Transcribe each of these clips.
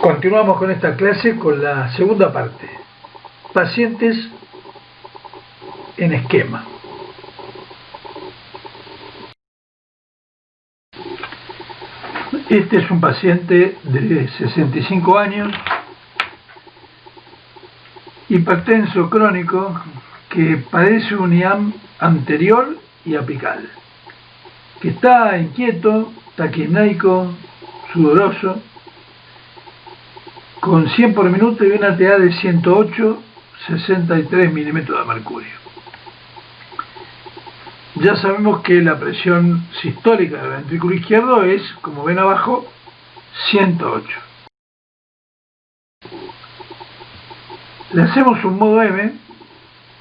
Continuamos con esta clase con la segunda parte, pacientes en esquema. Este es un paciente de 65 años, hipertenso crónico, que padece un IAM anterior y apical, que está inquieto, taquipneico, sudoroso, con 100 por minuto y una TA de 108, 63 milímetros de mercurio. Ya sabemos que la presión sistólica del ventrículo izquierdo es, como ven abajo, 108. Le hacemos un modo M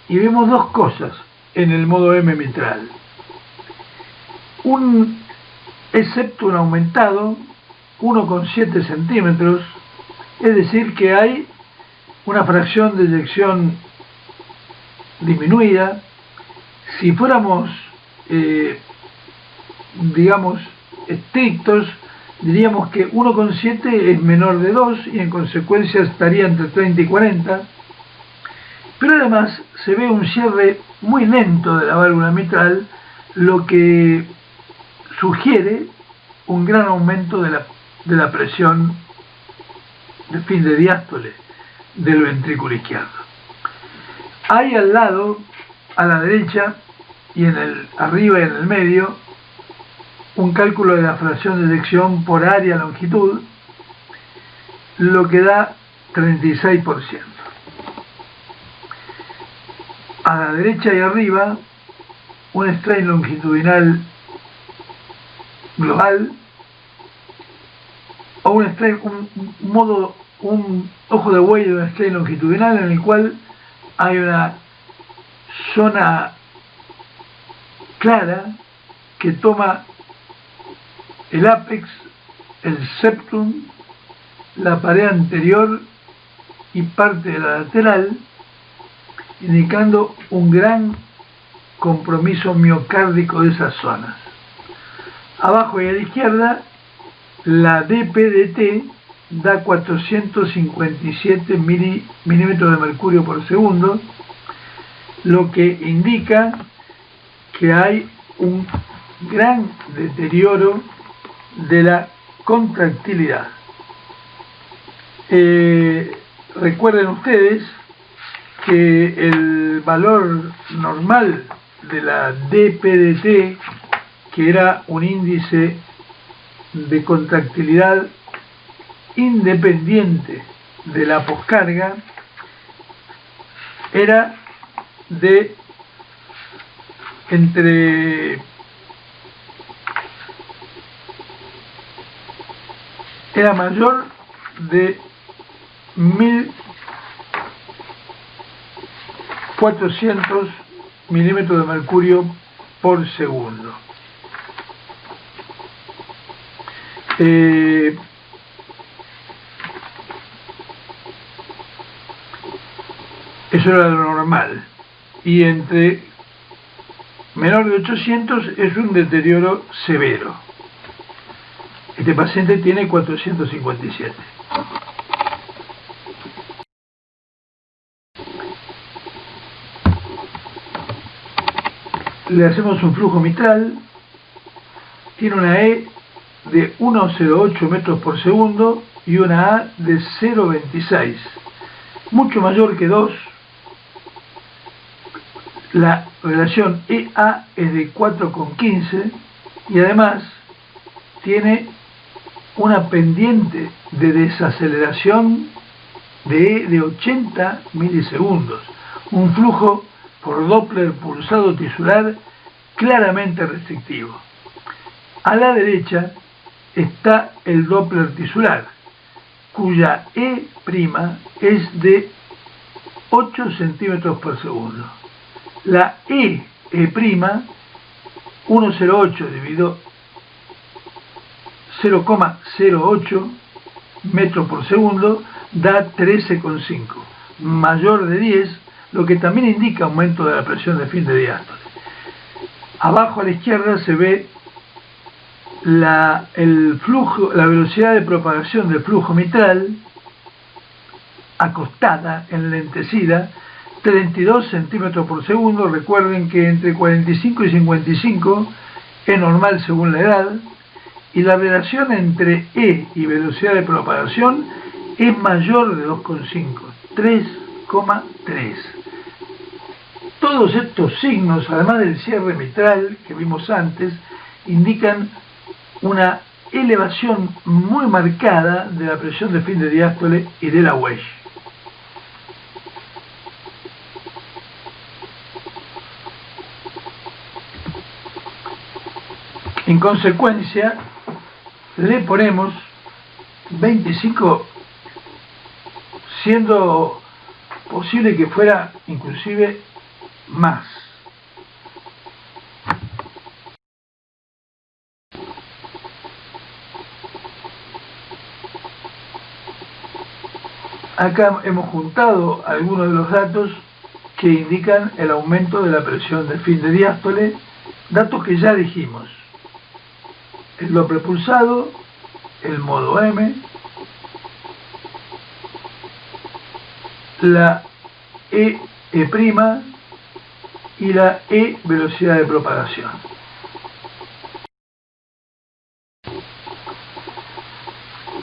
y vemos dos cosas en el modo M mitral. Un septum aumentado, 1,7 centímetros, es decir que hay una fracción de eyección disminuida. Si fuéramos, digamos, estrictos, diríamos que 1,7 es menor de 2 y en consecuencia estaría entre 30 y 40. Pero además se ve un cierre muy lento de la válvula mitral, lo que sugiere un gran aumento de la presión de fin de diástole del ventrículo izquierdo. Hay al lado, a la derecha y arriba y en el medio, un cálculo de la fracción de eyección por área longitud, lo que da 36%. A la derecha y arriba, un strain longitudinal global, o un ojo de buey de un strain longitudinal en el cual hay una zona clara que toma el ápex, el septum, la pared anterior y parte de la lateral, indicando un gran compromiso miocárdico de esas zonas. Abajo y a la izquierda, la DPDT da 457 milímetros de mercurio por segundo, lo que indica que hay un gran deterioro de la contractilidad. Recuerden ustedes que el valor normal de la DPDT, que era un índice de contractilidad independiente de la poscarga, era de era mayor de 1400 milímetros de mercurio por segundo. Eso era lo normal, y entre menor de 800 es un deterioro severo. Este paciente tiene 457. Le hacemos un flujo mitral, tiene una E de 1,08 metros por segundo y una A de 0,26, mucho mayor que 2. La relación EA es de 4,15 y además tiene una pendiente de desaceleración de E de 80 milisegundos, un flujo por Doppler pulsado tisular claramente restrictivo. A la derecha está el Doppler tisular, cuya E' es de 8 centímetros por segundo. La E', 1,08 dividido 0,08 metros por segundo, da 13,5, mayor de 10, lo que también indica aumento de la presión de fin de diástole. Abajo a la izquierda se ve la velocidad de propagación del flujo mitral, acostada, enlentecida, 32 centímetros por segundo. Recuerden que entre 45 y 55 es normal según la edad, y la relación entre E y velocidad de propagación es mayor de 2,5, 3,3. Todos estos signos, además del cierre mitral que vimos antes, indican una elevación muy marcada de la presión de fin de diástole y de la Weill. En consecuencia, le ponemos 25, siendo posible que fuera inclusive más. Acá hemos juntado algunos de los datos que indican el aumento de la presión del fin de diástole, datos que ya dijimos: el Doppler pulsado, el modo M, la E' y la E velocidad de propagación.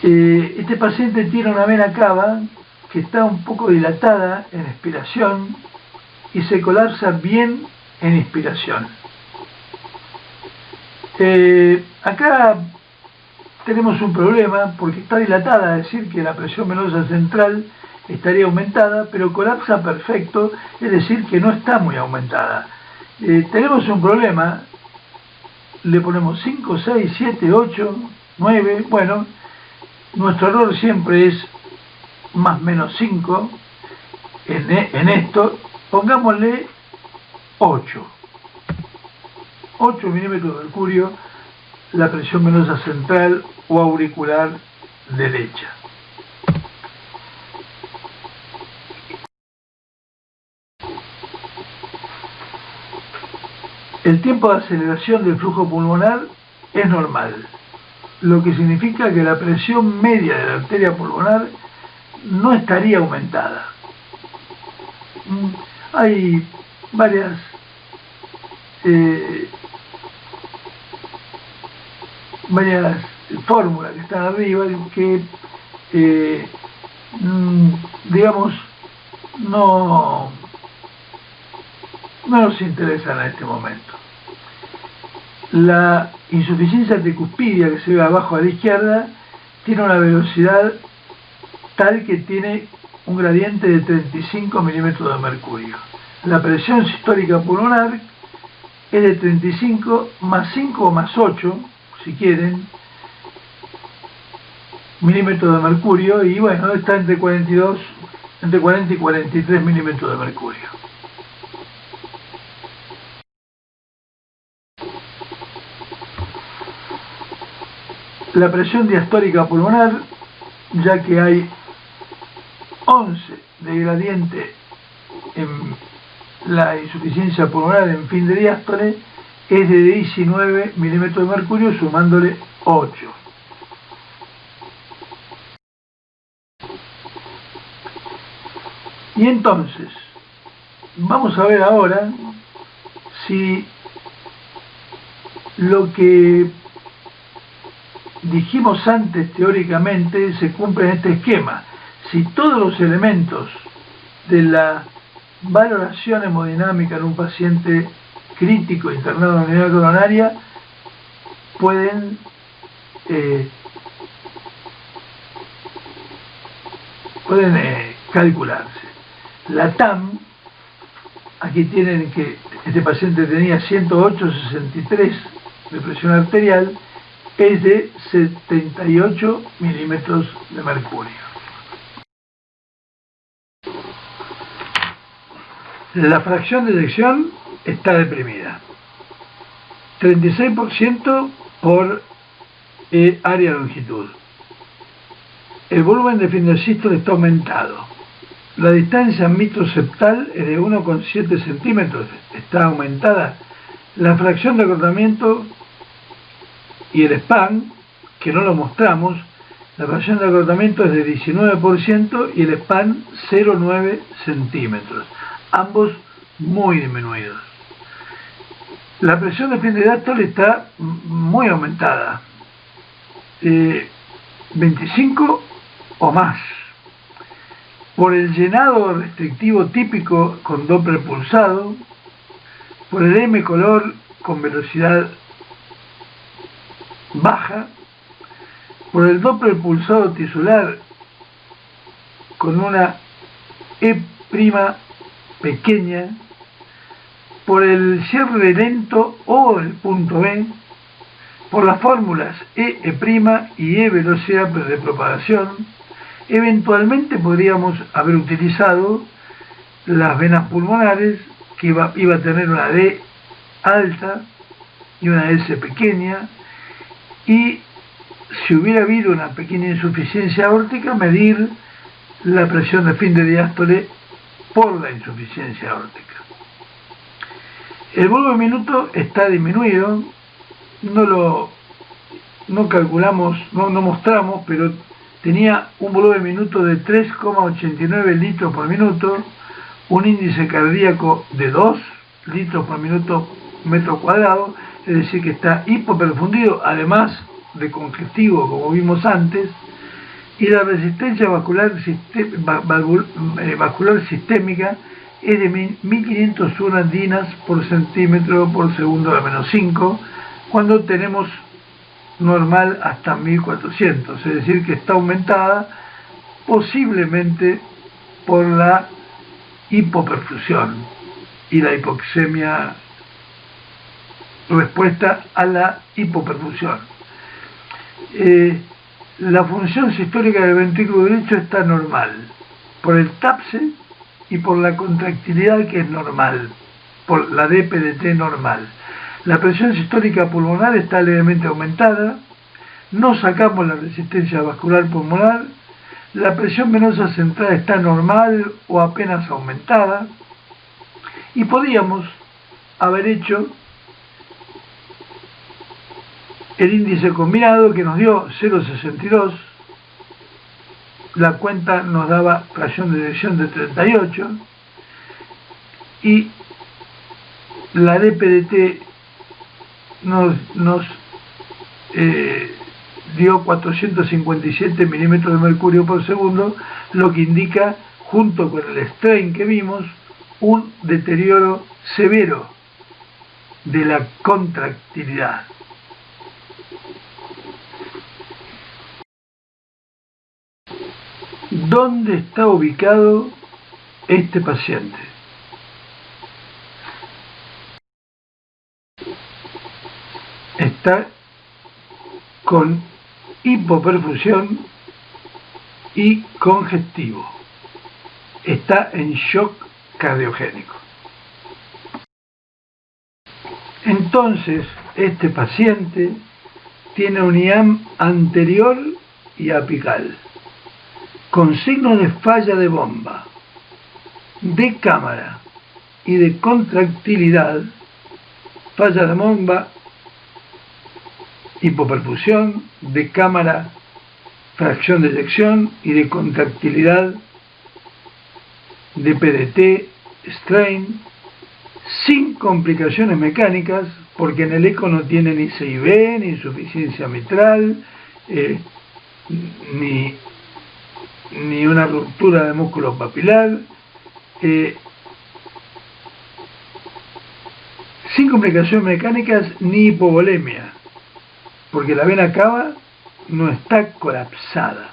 Este paciente tiene una vena cava que está un poco dilatada en expiración y se colapsa bien en inspiración. Acá tenemos un problema porque está dilatada, es decir, que la presión venosa central estaría aumentada, pero colapsa perfecto, es decir, que no está muy aumentada. Tenemos un problema, le ponemos 5, 6, 7, 8, 9, bueno, nuestro error siempre es más menos 5 en esto, pongámosle 8 milímetros de mercurio la presión venosa central o auricular derecha. El tiempo de aceleración del flujo pulmonar es normal, lo que significa que la presión media de la arteria pulmonar no estaría aumentada. Hay varias fórmulas que están arriba que digamos no nos interesan en este momento. La insuficiencia tricuspidia que se ve abajo a la izquierda tiene una velocidad tal que tiene un gradiente de 35 milímetros de mercurio. La presión sistólica pulmonar es de 35 más 5 o más 8, si quieren, milímetros de mercurio, y bueno, está entre 40 y 43 milímetros de mercurio. La presión diastólica pulmonar, ya que hay 11 de gradiente en la insuficiencia pulmonar en fin de diástole, es de 19 milímetros de mercurio, sumándole 8. Y entonces, vamos a ver ahora si lo que dijimos antes teóricamente se cumple en este esquema. Si todos los elementos de la valoración hemodinámica en un paciente crítico internado en la unidad coronaria pueden calcularse. La TAM, aquí tienen que este paciente tenía 108,63 de presión arterial, es de 78 milímetros de mercurio. La fracción de eyección está deprimida, 36% por área longitud. El volumen de fin de sístole está aumentado. La distancia mitroseptal es de 1,7 centímetros, está aumentada. La fracción de acortamiento y el SPAN, que no lo mostramos, La fracción de acortamiento es de 19% y el span 0,9 centímetros, ambos muy disminuidos. La presión de fin de diástole está muy aumentada, 25 o más, por el llenado restrictivo típico con Doppler pulsado, por el M-color con velocidad baja, por el Doppler pulsado tisular con una E' pequeña, por el cierre lento o el punto B, por las fórmulas E' y E velocidad de propagación. Eventualmente podríamos haber utilizado las venas pulmonares, que iba a tener una D alta y una S pequeña, y si hubiera habido una pequeña insuficiencia aórtica, medir la presión de fin de diástole por la insuficiencia aórtica. El volumen minuto está disminuido, no calculamos, no mostramos, pero tenía un volumen minuto de 3,89 litros por minuto, un índice cardíaco de 2 litros por minuto metro cuadrado, es decir que está hipoperfundido, además de congestivo, como vimos antes, y la resistencia vascular sistémica es de 1501 andinas por centímetro por segundo a menos 5, cuando tenemos normal hasta 1400, es decir que está aumentada posiblemente por la hipoperfusión y la hipoxemia, respuesta a la hipoperfusión. La función sistólica del ventrículo derecho está normal por el TAPSE y por la contractilidad, que es normal, por la DPDT normal. La presión sistólica pulmonar está levemente aumentada, no sacamos la resistencia vascular pulmonar, la presión venosa central está normal o apenas aumentada, y podríamos haber hecho el índice combinado, que nos dio 0,62, la cuenta nos daba fracción de eyección de 38, y la DPDT nos dio 457 milímetros de mercurio por segundo, lo que indica, junto con el strain que vimos, un deterioro severo de la contractilidad. ¿Dónde está ubicado este paciente? Está con hipoperfusión y congestivo. Está en shock cardiogénico. Entonces, este paciente tiene un IAM anterior y apical, con signos de falla de bomba, de cámara y de contractilidad. Falla de bomba, hipoperfusión, de cámara, fracción de eyección, y de contractilidad, de PDT, strain, sin complicaciones mecánicas, porque en el eco no tiene ni CIB, ni insuficiencia mitral, ni una ruptura de músculo papilar, sin complicaciones mecánicas ni hipovolemia, porque la vena cava no está colapsada,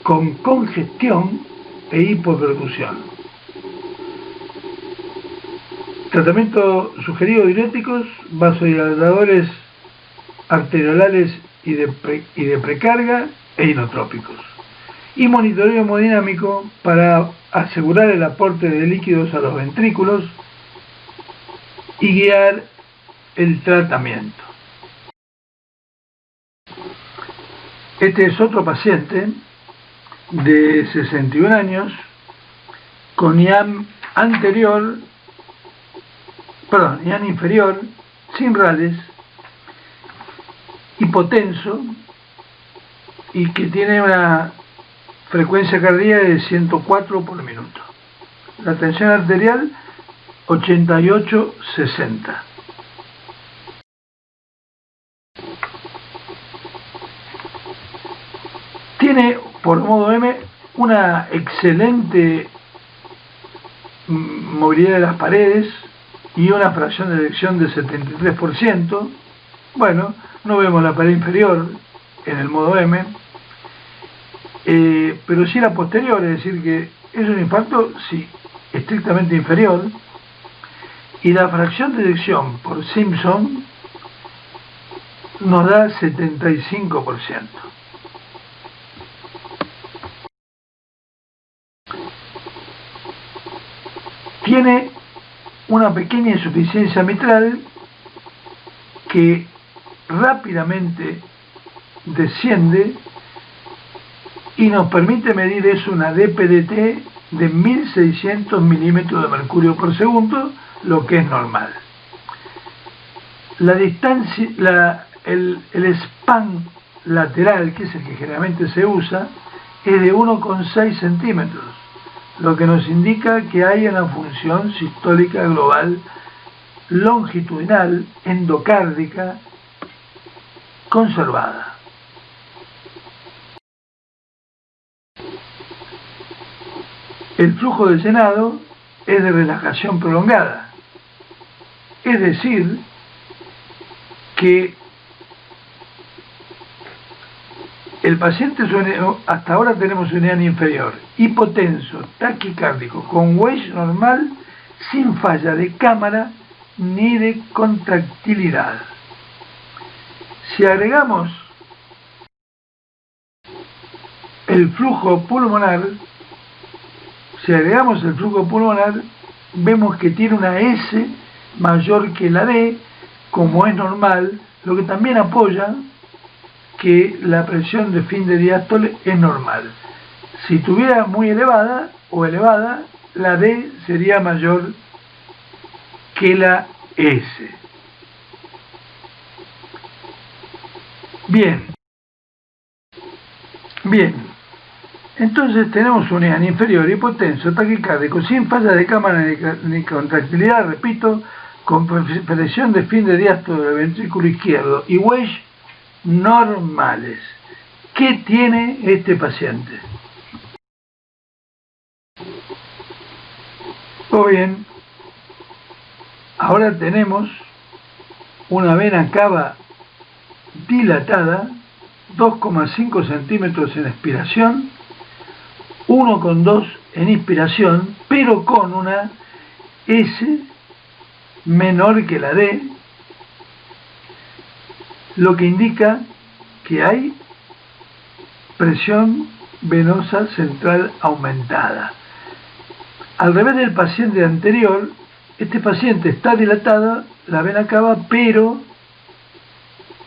con congestión e hipoperfusión. Tratamiento sugerido: diuréticos, vasodilatadores arteriolales y de precarga e inotrópicos. Y monitoreo hemodinámico para asegurar el aporte de líquidos a los ventrículos y guiar el tratamiento. Este es otro paciente de 61 años con IAM inferior, sin rales, hipotenso, y que tiene una frecuencia cardíaca de 104 por minuto. La tensión arterial 88/60. Tiene por modo M una excelente movilidad de las paredes y una fracción de eyección de 73%. Bueno, no vemos la pared inferior en el modo M, pero sí la posterior, es decir que es un infarto sí, estrictamente inferior, y la fracción de eyección por Simpson nos da 75%. Tiene una pequeña insuficiencia mitral que rápidamente desciende y nos permite medir una DPDT de 1600 milímetros de mercurio por segundo, lo que es normal. La distancia, el span lateral, que es el que generalmente se usa, es de 1,6 centímetros, lo que nos indica que hay una función sistólica global longitudinal endocárdica conservada. El flujo de llenado es de relajación prolongada, es decir, que el paciente, hasta ahora tenemos un EAN inferior, hipotenso, taquicárdico, con Weiss normal, sin falla de cámara ni de contractilidad. Si agregamos el flujo pulmonar, vemos que tiene una S mayor que la D, como es normal, lo que también apoya que la presión de fin de diástole es normal. Si estuviera muy elevada o elevada, la D sería mayor que la S. Bien. Entonces tenemos un EAN inferior, hipotenso, taquicárdico, sin falla de cámara ni contractilidad, repito, con presión de fin de diástole del ventrículo izquierdo y Weiss normales. ¿Qué tiene este paciente? Pues bien, ahora tenemos una vena cava dilatada, 2,5 centímetros en expiración, 1,2 en inspiración, pero con una S menor que la D, lo que indica que hay presión venosa central aumentada. Al revés del paciente anterior, este paciente está dilatada la vena cava, pero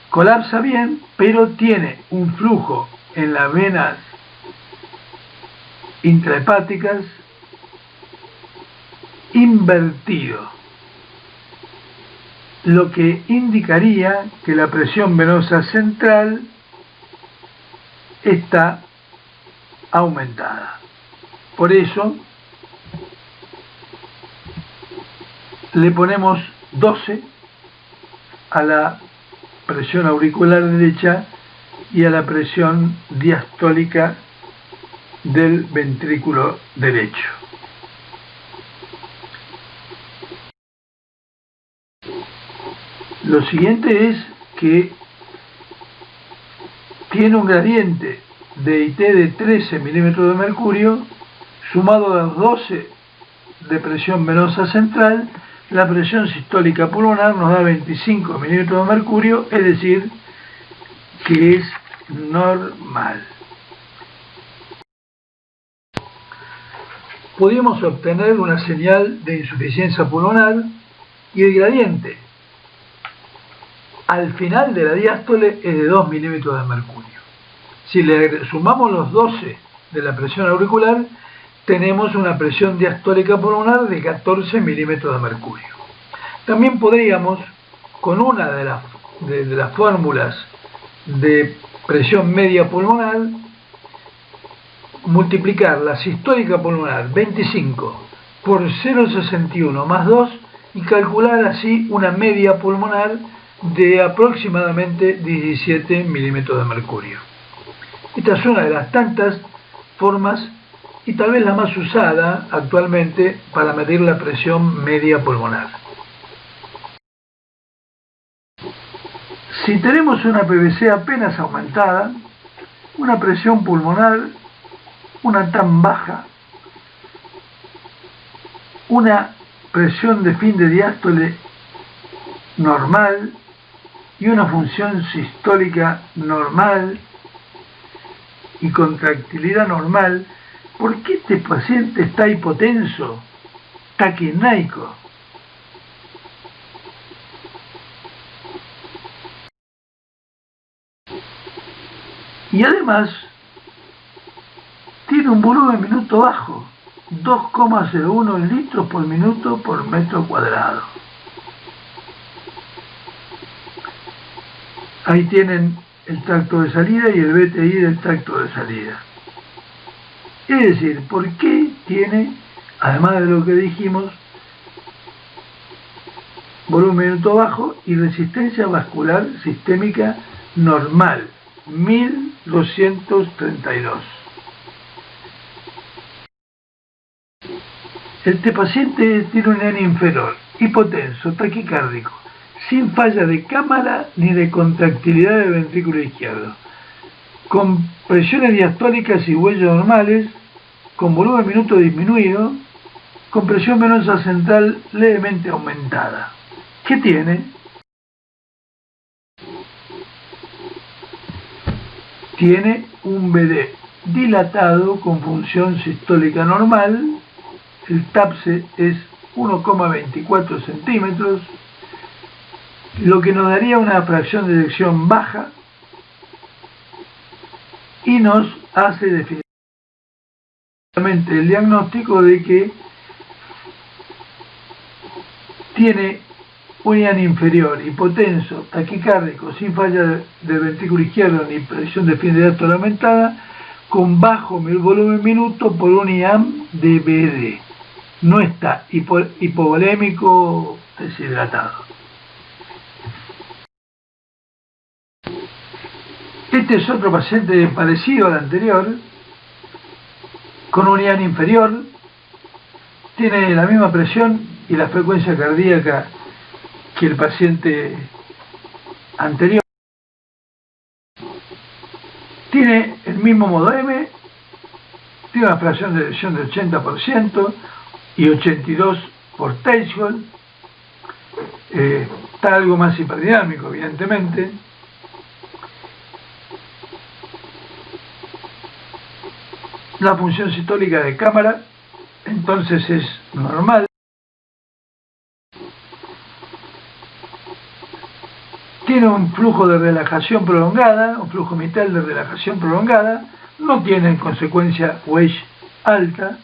colapsa bien, pero tiene un flujo en las venas intrahepáticas invertido, lo que indicaría que la presión venosa central está aumentada. Por eso le ponemos 12 a la presión auricular derecha y a la presión diastólica del ventrículo derecho. Lo siguiente es que tiene un gradiente de IT de 13 milímetros de mercurio, sumado a los 12 de presión venosa central. La presión sistólica pulmonar nos da 25 milímetros de mercurio, es decir, que es normal. Podemos obtener una señal de insuficiencia pulmonar y el gradiente al final de la diástole es de 2 milímetros de mercurio. Si le sumamos los 12 de la presión auricular, tenemos una presión diastólica pulmonar de 14 milímetros de mercurio. También podríamos, con una de las fórmulas de presión media pulmonar, multiplicar la sistólica pulmonar 25 por 0,61 más 2 y calcular así una media pulmonar de aproximadamente 17 milímetros de mercurio. Esta es una de las tantas formas y tal vez la más usada actualmente para medir la presión media pulmonar. Si tenemos una PVC apenas aumentada, una presión pulmonar, una tan baja, una presión de fin de diástole normal y una función sistólica normal y contractilidad normal, ¿por qué este paciente está hipotenso, taquipneico? Y además tiene un volumen minuto bajo, 2,01 litros por minuto por metro cuadrado. Ahí tienen el tracto de salida y el BTI del tracto de salida. Es decir, ¿por qué tiene, además de lo que dijimos, volumen minuto bajo y resistencia vascular sistémica normal, 1232? Este paciente tiene un ENI inferior, hipotenso, taquicárdico, sin falla de cámara ni de contractilidad del ventrículo izquierdo, con presiones diastólicas y huellas normales, con volumen minuto disminuido, con presión venosa central levemente aumentada. ¿Qué tiene? Tiene un BD dilatado con función sistólica normal, el TAPSE es 1,24 centímetros, lo que nos daría una fracción de eyección baja y nos hace definitivamente el diagnóstico de que tiene un ENI inferior, hipotenso, taquicárdico, sin falla del ventrículo izquierdo ni presión de fin de diástole aumentada, con bajo volumen minuto por un IAM de BD. No está hipovolémico deshidratado. Este es otro paciente parecido al anterior, con un IAM inferior, tiene la misma presión y la frecuencia cardíaca que el paciente anterior, tiene el mismo modo M, tiene una fracción de eyección del 80% y 82 por Threshold, está algo más hiperdinámico evidentemente. La función sistólica de cámara entonces es normal. Tiene un flujo de relajación prolongada, un flujo mitral de relajación prolongada, no tiene en consecuencia wedge alta.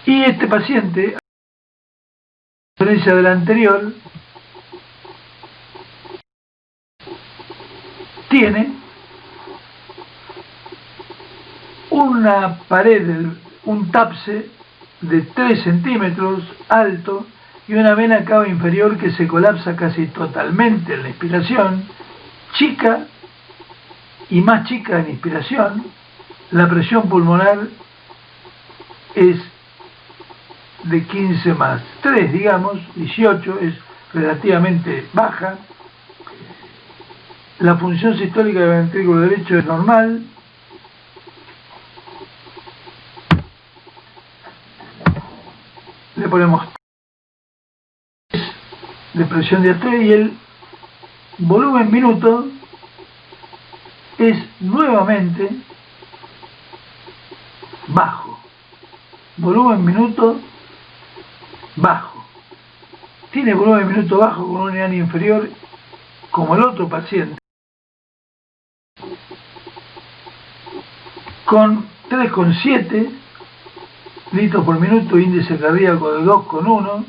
Y este paciente, a diferencia del anterior, tiene una pared, un TAPSE de 3 centímetros alto y una vena cava inferior que se colapsa casi totalmente en la inspiración, chica y más chica en inspiración. La presión pulmonar es de 15 más 3, digamos, 18, es relativamente baja. La función sistólica del ventrículo derecho es normal. Le ponemos de presión diastólica y el volumen minuto es nuevamente bajo. Volumen minuto bajo. Tiene volumen minuto bajo con un ENI inferior como el otro paciente, con 3,7 litros por minuto, índice cardíaco de 2,1,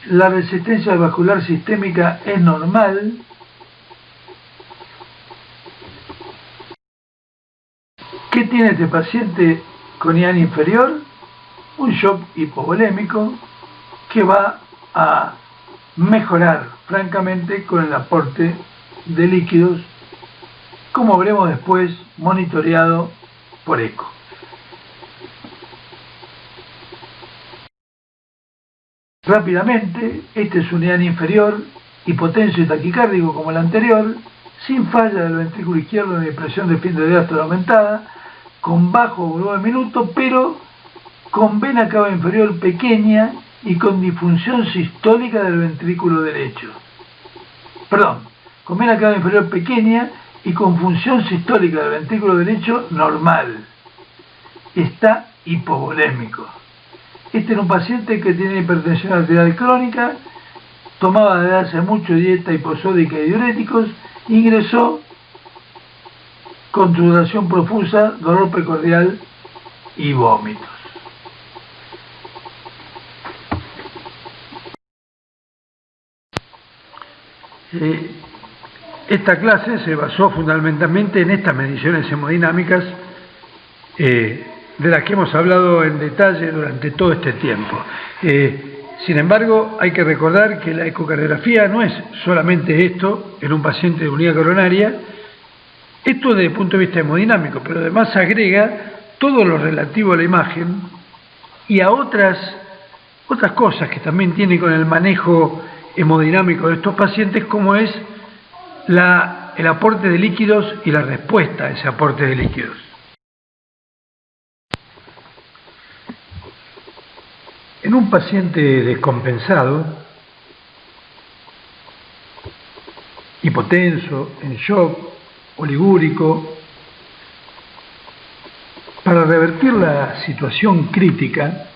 la resistencia vascular sistémica es normal. ¿Qué tiene este paciente con IAN inferior? Un shock hipovolémico que va a mejorar francamente con el aporte de líquidos, como veremos después, monitoreado por eco. Rápidamente, este es un IAN inferior, hipotenso y taquicárdico como el anterior, sin falla del ventrículo izquierdo ni presión de fin de diástole aumentada, con bajo volumen minuto, pero con vena cava inferior pequeña y con disfunción sistólica del ventrículo derecho. Perdón, con vena cava inferior pequeña y con función sistólica del ventrículo derecho normal. Está hipovolémico. Este era un paciente que tiene hipertensión arterial crónica, tomaba desde hace mucho dieta hiposódica y diuréticos, ingresó con sudoración profusa, dolor precordial y vómitos. Esta clase se basó fundamentalmente en estas mediciones hemodinámicas de las que hemos hablado en detalle durante todo este tiempo. Sin embargo, hay que recordar que la ecocardiografía no es solamente esto en un paciente de unidad coronaria, esto desde el punto de vista hemodinámico, pero además agrega todo lo relativo a la imagen y a otras cosas que también tiene con el manejo hemodinámico de estos pacientes, como es el aporte de líquidos y la respuesta a ese aporte de líquidos. En un paciente descompensado, hipotenso, en shock, oligúrico, para revertir la situación crítica,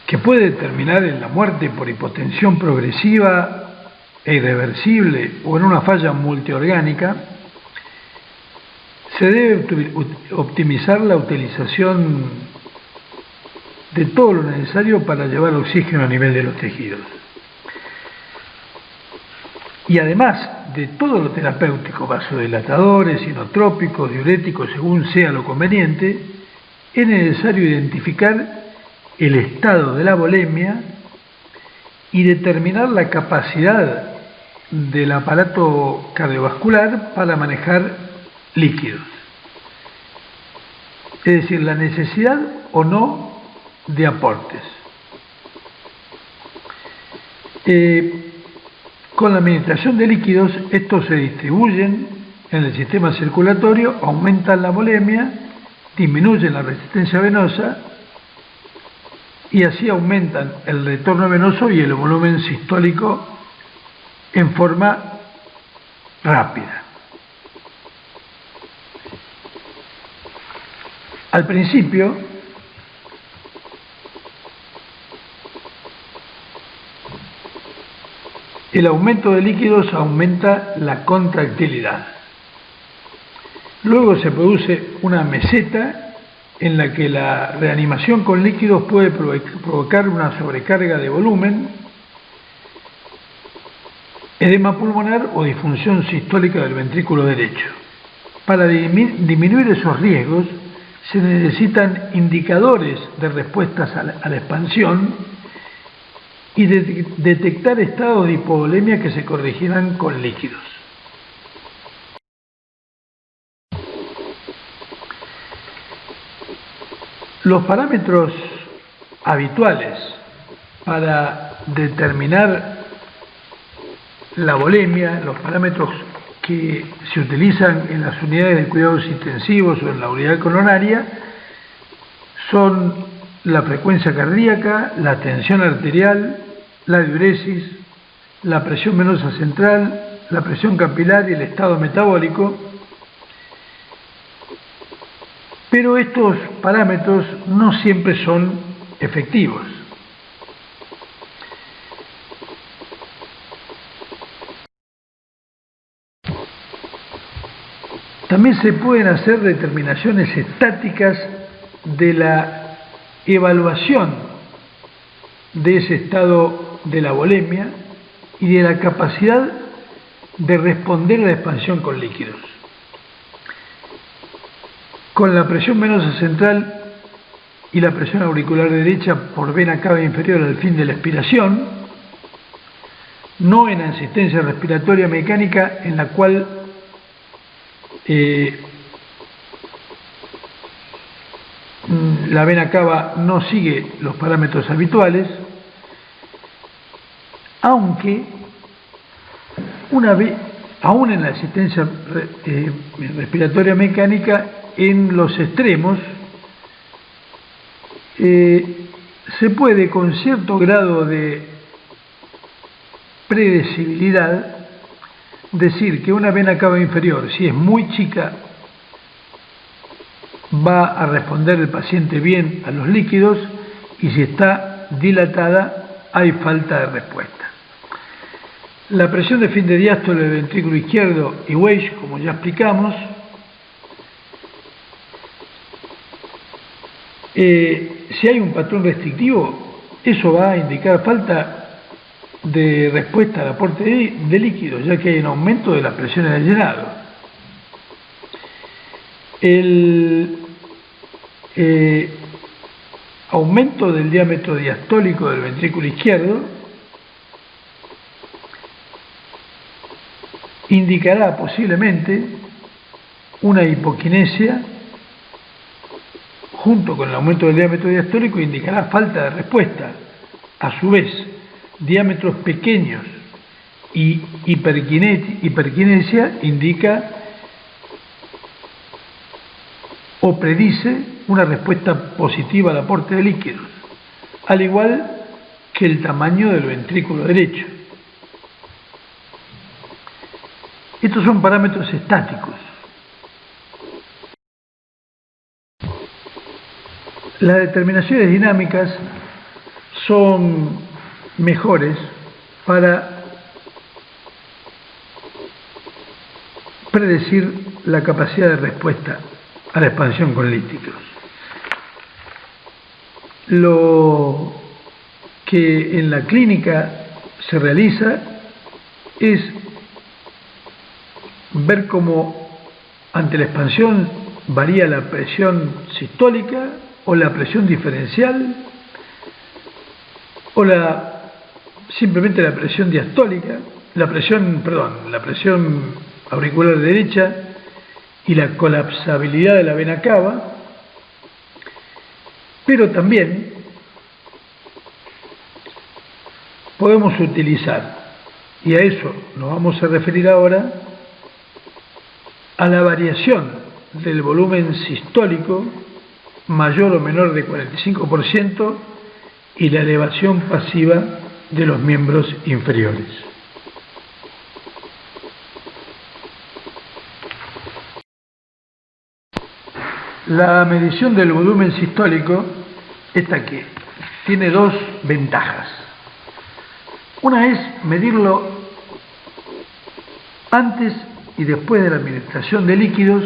que puede terminar en la muerte por hipotensión progresiva e irreversible o en una falla multiorgánica, se debe optimizar la utilización de todo lo necesario para llevar oxígeno a nivel de los tejidos. Y además de todo lo terapéutico, vasodilatadores, inotrópicos, diuréticos, según sea lo conveniente, es necesario identificar el estado de la volemia y determinar la capacidad del aparato cardiovascular para manejar líquidos. Es decir, la necesidad o no de aportes. Con la administración de líquidos, estos se distribuyen en el sistema circulatorio, aumentan la volemia, disminuyen la resistencia venosa y así aumentan el retorno venoso y el volumen sistólico en forma rápida. Al principio, el aumento de líquidos aumenta la contractilidad. Luego se produce una meseta en la que la reanimación con líquidos puede provocar una sobrecarga de volumen, edema pulmonar o disfunción sistólica del ventrículo derecho. Para disminuir esos riesgos se necesitan indicadores de respuestas a la expansión y detectar estados de hipovolemia que se corregirán con líquidos. Los parámetros habituales para determinar la volemia, los parámetros que se utilizan en las unidades de cuidados intensivos o en la unidad coronaria, son la frecuencia cardíaca, la tensión arterial, la diuresis, la presión venosa central, la presión capilar y el estado metabólico. Pero estos parámetros no siempre son efectivos. También se pueden hacer determinaciones estáticas de la evaluación de ese estado de la volemia y de la capacidad de responder a la expansión con líquidos. Con la presión venosa central y la presión auricular derecha por vena cava inferior al fin de la expiración, no en asistencia respiratoria mecánica en la cual la vena cava no sigue los parámetros habituales, aunque aún en la asistencia respiratoria mecánica en los extremos se puede con cierto grado de predecibilidad decir que una vena cava inferior, si es muy chica, va a responder el paciente bien a los líquidos, y si está dilatada hay falta de respuesta. La presión de fin de diástole del ventrículo izquierdo y Weiss, como ya explicamos, si hay un patrón restrictivo, eso va a indicar falta de respuesta al aporte de líquidos, ya que hay un aumento de las presiones de llenado. El aumento del diámetro diastólico del ventrículo izquierdo indicará posiblemente una hipoquinesia, junto con el aumento del diámetro diastólico indicará falta de respuesta. A su vez, diámetros pequeños y hiperquinesia indica o predice una respuesta positiva al aporte de líquidos, al igual que el tamaño del ventrículo derecho. Estos son parámetros estáticos. Las determinaciones dinámicas son mejores para predecir la capacidad de respuesta a la expansión con líquidos. Lo que en la clínica se realiza es ver cómo ante la expansión varía la presión sistólica o la presión diferencial o simplemente la presión diastólica, la presión auricular derecha y la colapsabilidad de la vena cava, pero también podemos utilizar, y a eso nos vamos a referir ahora, a la variación del volumen sistólico mayor o menor de 45% y la elevación pasiva de los miembros inferiores. La medición del volumen sistólico, esta que tiene dos ventajas. Una es medirlo antes y después de la administración de líquidos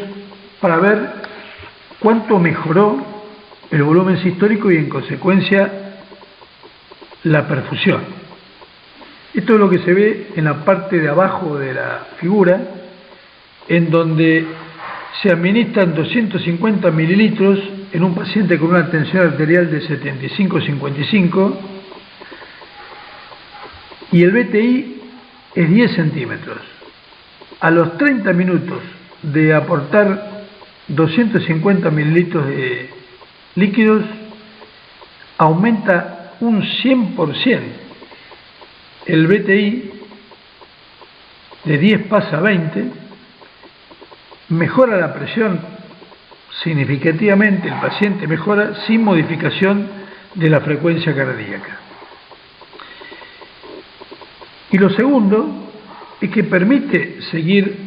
para ver cuánto mejoró el volumen sistólico y en consecuencia la perfusión. Esto es lo que se ve en la parte de abajo de la figura, en donde se administran 250 mililitros en un paciente con una tensión arterial de 75-55 y el BTI es 10 centímetros. A los 30 minutos de aportar 250 mililitros de líquidos, aumenta un 100%. El BTI de 10 pasa a 20, mejora la presión significativamente, el paciente mejora sin modificación de la frecuencia cardíaca. Y lo segundo es que permite seguir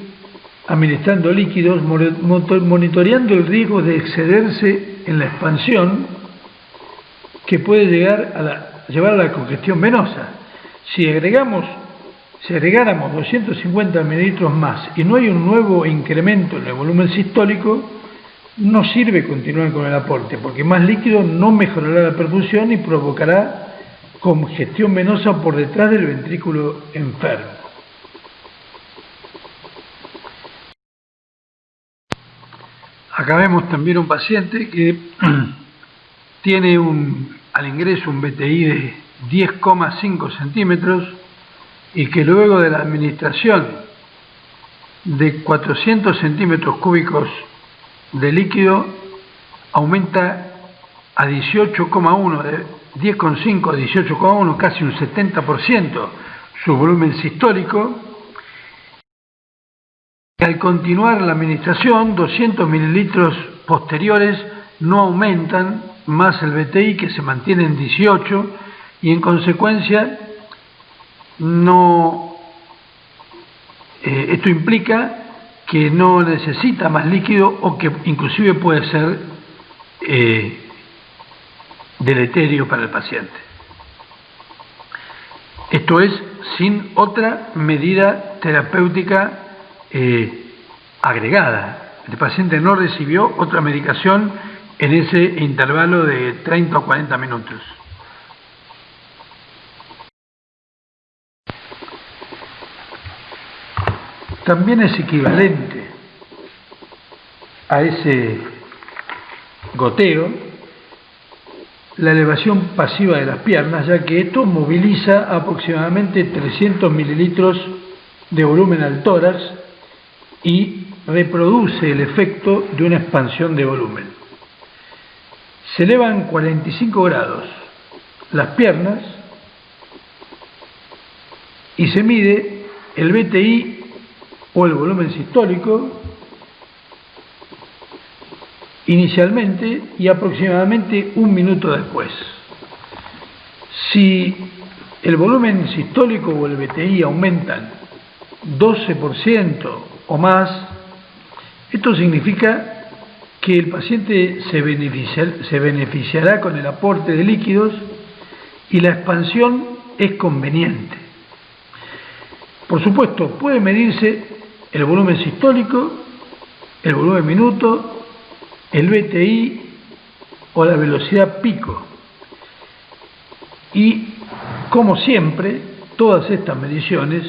administrando líquidos, monitoreando el riesgo de excederse en la expansión que puede llevar a la congestión venosa. Si agregáramos 250 mililitros más y no hay un nuevo incremento en el volumen sistólico, no sirve continuar con el aporte, porque más líquido no mejorará la perfusión y provocará congestión venosa por detrás del ventrículo enfermo. Acá vemos también un paciente que tiene al ingreso un BTI de 10,5 centímetros y que luego de la administración de 400 centímetros cúbicos de líquido aumenta a 18,1, de 10,5 a 18,1, casi un 70% su volumen sistólico. Al continuar la administración, 200 mililitros posteriores no aumentan más el BTI, que se mantiene en 18, y en consecuencia esto implica que no necesita más líquido o que inclusive puede ser deleterio para el paciente. Esto es sin otra medida terapéutica agregada. El paciente no recibió otra medicación en ese intervalo de 30 o 40 minutos. También es equivalente a ese goteo la elevación pasiva de las piernas, ya que esto moviliza aproximadamente 300 mililitros de volumen al tórax y reproduce el efecto de una expansión de volumen. Se elevan 45 grados las piernas y se mide el BTI o el volumen sistólico inicialmente y aproximadamente un minuto después. Si el volumen sistólico o el BTI aumentan 12% o más, esto significa que el paciente se beneficiará con el aporte de líquidos y la expansión es conveniente. Por supuesto, puede medirse el volumen sistólico, el volumen minuto, el BTI o la velocidad pico. Y, como siempre, todas estas mediciones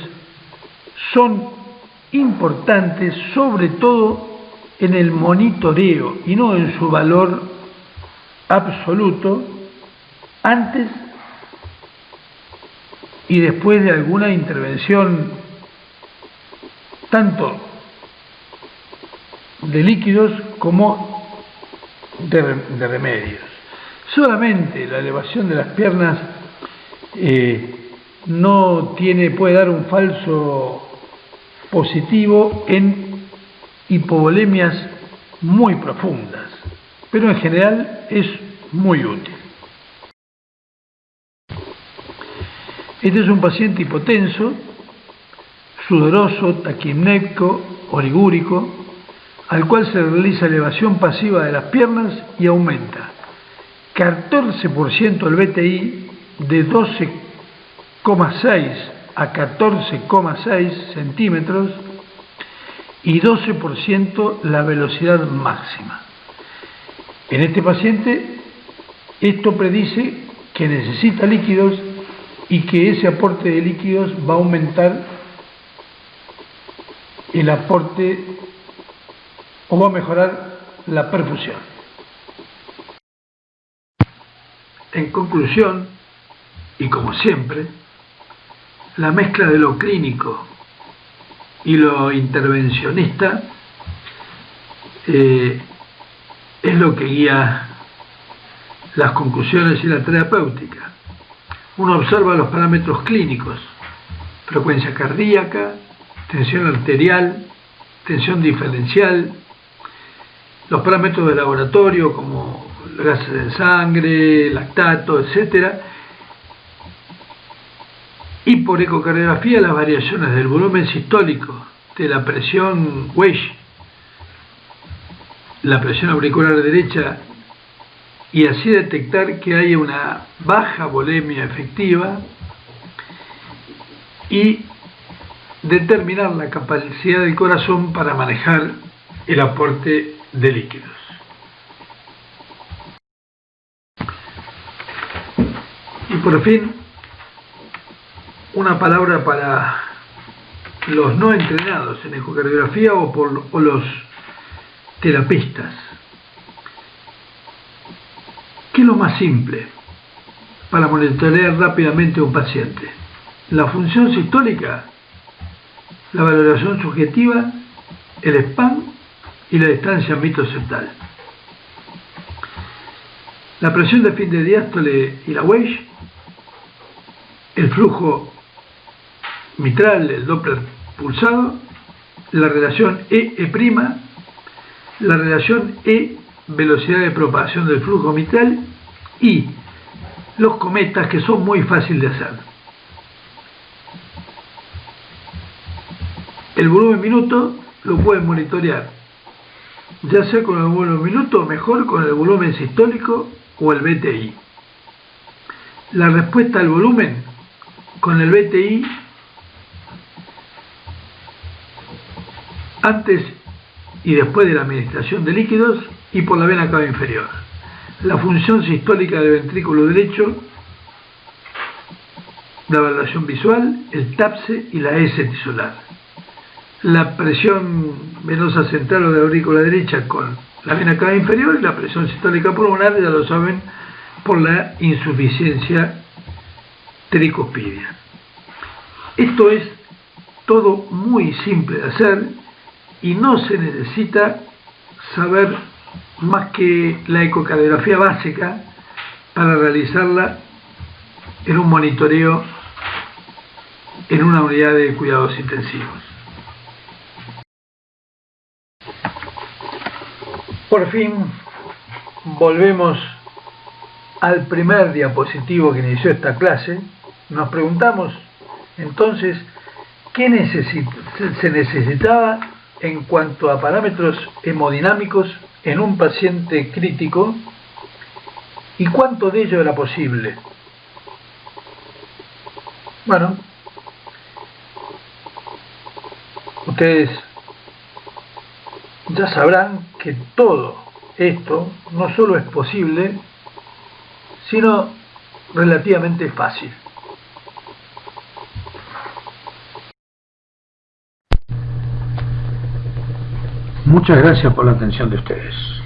son importantes, sobre todo en el monitoreo y no en su valor absoluto, antes y después de alguna intervención, tanto de líquidos como de remedios. Solamente la elevación de las piernas puede dar un falso positivo en hipovolemias muy profundas, pero en general es muy útil. Este es un paciente hipotenso, sudoroso, taquipnéico, oligúrico, al cual se realiza elevación pasiva de las piernas y aumenta 14% el BTI de 12,6 a 14,6 centímetros y 12% la velocidad máxima. En este paciente, esto predice que necesita líquidos y que ese aporte de líquidos va a aumentar el aporte o va a mejorar la perfusión. En conclusión, y como siempre, la mezcla de lo clínico y lo intervencionista es lo que guía las conclusiones y la terapéutica. Uno observa los parámetros clínicos: frecuencia cardíaca, tensión arterial, tensión diferencial, los parámetros de laboratorio como gases de sangre, lactato, etc. Y por ecocardiografía las variaciones del volumen sistólico, de la presión Weiss, la presión auricular derecha, y así detectar que hay una baja volemia efectiva y determinar la capacidad del corazón para manejar el aporte de líquidos. Y por fin, una palabra para los no entrenados en ecocardiografía o los terapistas. ¿Qué es lo más simple para monitorear rápidamente a un paciente? La función sistólica, la valoración subjetiva, el SPAN y la distancia mitoceptal. La presión de fin de diástole y la Weiss, el flujo mitral, el Doppler pulsado, la relación E', la relación E, velocidad de propagación del flujo mitral, y los cometas, que son muy fáciles de hacer. El volumen minuto lo pueden monitorear, ya sea con el volumen minuto o mejor con el volumen sistólico o el BTI. La respuesta al volumen con el BTI antes y después de la administración de líquidos y por la vena cava inferior. La función sistólica del ventrículo derecho, la valoración visual, el TAPSE y la S tisular. La presión venosa central o de la aurícula derecha con la vena cava inferior, y la presión sistólica pulmonar, ya lo saben, por la insuficiencia tricuspidia. Esto es todo muy simple de hacer y no se necesita saber más que la ecocardiografía básica para realizarla en un monitoreo en una unidad de cuidados intensivos. Por fin volvemos al primer diapositivo que inició esta clase. Nos preguntamos entonces qué se necesitaba en cuanto a parámetros hemodinámicos en un paciente crítico y cuánto de ello era posible. Bueno, ustedes ya sabrán que todo esto no solo es posible, sino relativamente fácil. Muchas gracias por la atención de ustedes.